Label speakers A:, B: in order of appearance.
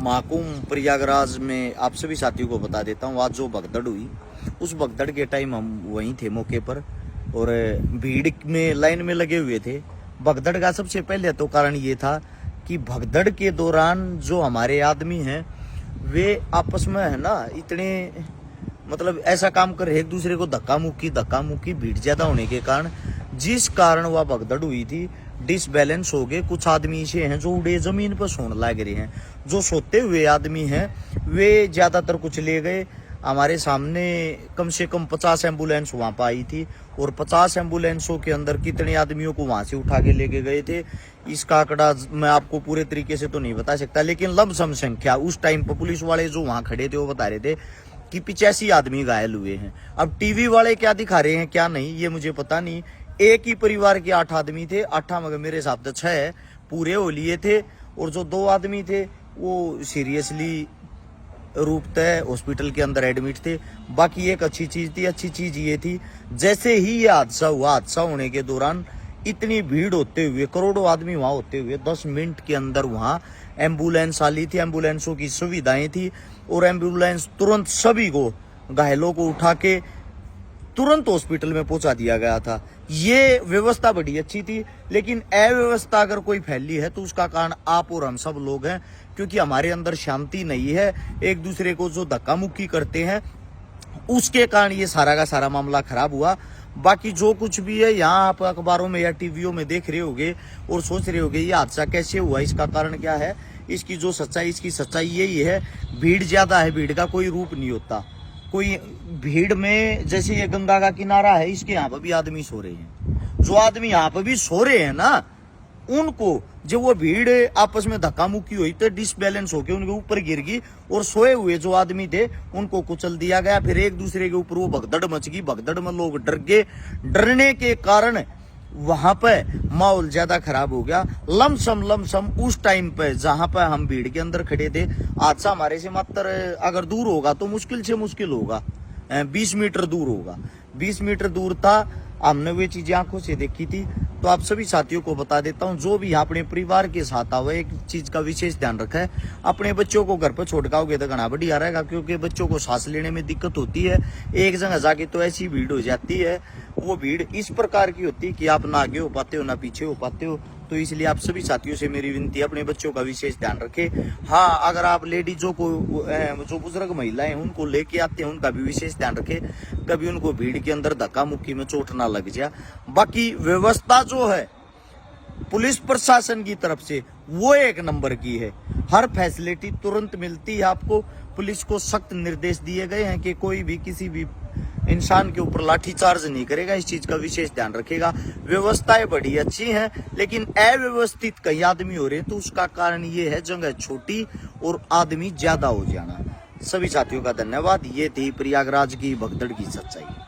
A: महाकुंभ प्रयागराज में आप सभी साथियों को बता देता हूँ, आज जो भगदड़ हुई उस भगदड़ के टाइम हम वहीं थे मौके पर और भीड़ में लाइन में लगे हुए थे। भगदड़ का सबसे पहले तो कारण ये था कि भगदड़ के दौरान जो हमारे आदमी हैं वे आपस में है ना इतने मतलब ऐसा काम कर रहे एक दूसरे को धक्का मुक्की भीड़ ज्यादा होने के कारण जिस कारण वह भगदड़ हुई थी डिसबैलेंस हो गए। कुछ आदमी ऐसे हैं जो उड़े जमीन पर सोने लग रहे हैं, जो सोते हुए आदमी हैं वे ज्यादातर कुछ ले गए। हमारे सामने कम से कम 50 एम्बुलेंस वहां पर आई थी और 50 एम्बुलेंसों के अंदर कितने आदमियों को वहां से उठा के लेके गए थे इसका आंकड़ा मैं आपको पूरे तरीके से तो नहीं बता सकता, लेकिन लमसम संख्या उस टाइम पर पुलिस वाले जो वहां खड़े थे वो बता रहे थे कि 85 आदमी घायल हुए हैं। अब टीवी वाले क्या दिखा रहे हैं क्या नहीं ये मुझे पता नहीं। एक ही परिवार के 8 आदमी थे, 8 मगर मेरे हिसाब से 6 पूरे हो लिए थे और जो 2 आदमी थे वो सीरियसली रूपतः हॉस्पिटल के अंदर एडमिट थे। बाकी एक अच्छी चीज ये थी जैसे ही ये हादसा होने के दौरान इतनी भीड़ होते हुए करोड़ों आदमी वहां होते हुए 10 मिनट के अंदर वहां एम्बुलेंस आली थी, एम्बुलेंसों की सुविधाएं थी और एम्बुलेंस तुरंत सभी को घायलों को उठा के तुरंत हॉस्पिटल में पहुंचा दिया गया था। ये व्यवस्था बड़ी अच्छी थी, लेकिन अव्यवस्था अगर कोई फैली है तो उसका कारण आप और हम सब लोग हैं, क्योंकि हमारे अंदर शांति नहीं है। एक दूसरे को जो धक्का मुक्की करते हैं उसके कारण ये सारा का सारा मामला खराब हुआ। बाकी जो कुछ भी है यहाँ आप अखबारों में या टीवियों में देख रहे होगे और सोच रहे होगे ये हादसा कैसे हुआ, इसका कारण क्या है, इसकी जो सच्चाई इसकी सच्चाई यही है भीड़ ज्यादा है। भीड़ का कोई रूप नहीं होता। कोई भीड़ में जैसे ये गंगा का किनारा है इसके यहाँ पर भी आदमी सो रहे हैं, जो आदमी यहाँ पर भी सो रहे हैं ना उनको जब वो भीड़ आपस में धक्का मुक्की हुई तो डिसबैलेंस होकर उनके ऊपर गिर गई और सोए हुए जो आदमी थे उनको कुचल दिया गया। फिर एक दूसरे के ऊपर वो भगदड़ मच गई। भगदड़ में लोग डर गए, डरने के कारण वहां पे माहौल ज्यादा खराब हो गया। लमसम उस टाइम पे जहां पे हम भीड़ के अंदर खड़े थे हादसा हमारे से मात्र अगर दूर होगा तो मुश्किल से मुश्किल होगा 20 मीटर दूर होगा। 20 मीटर दूर था, हमने वे चीजें आंखों से देखी थी। तो आप सभी साथियों को बता देता हूं जो भी अपने परिवार के साथ आवे एक चीज का विशेष ध्यान रखा है, अपने बच्चों को घर पर छोड़ आओगे तो घना बढ़िया रहेगा, क्योंकि बच्चों को सांस लेने में दिक्कत होती है। एक जगह जाके तो ऐसी भीड़ हो जाती है, वो भीड़ इस प्रकार की होती है कि आप ना आगे हो पाते हो ना पीछे हो पाते हो। तो इसलिए आप सभी साथियों से मेरी विनती है अपने बच्चों का विशेष ध्यान रखें। हाँ, अगर आप लेडीजों को जो बुजुर्ग महिलाएं उनको लेके आते हैं उनका भी विशेष ध्यान रखें, कभी उनको भीड़ के अंदर धक्का मुक्की में चोट ना लग जाए। बाकी व्यवस्था जो है पुलिस प्रशासन की तरफ से वो एक नंबर की है, हर फैसिलिटी तुरंत मिलती है आपको। पुलिस को सख्त निर्देश दिए गए हैं कि कोई भी किसी भी इंसान के ऊपर लाठीचार्ज नहीं करेगा, इस चीज का विशेष ध्यान रखेगा। व्यवस्थाएं बड़ी अच्छी हैं, लेकिन अव्यवस्थित कई आदमी हो रहे हैं तो उसका कारण ये है जगह छोटी और आदमी ज्यादा हो जाना। सभी साथियों का धन्यवाद। ये थी प्रयागराज की भगदड़ की सच्चाई।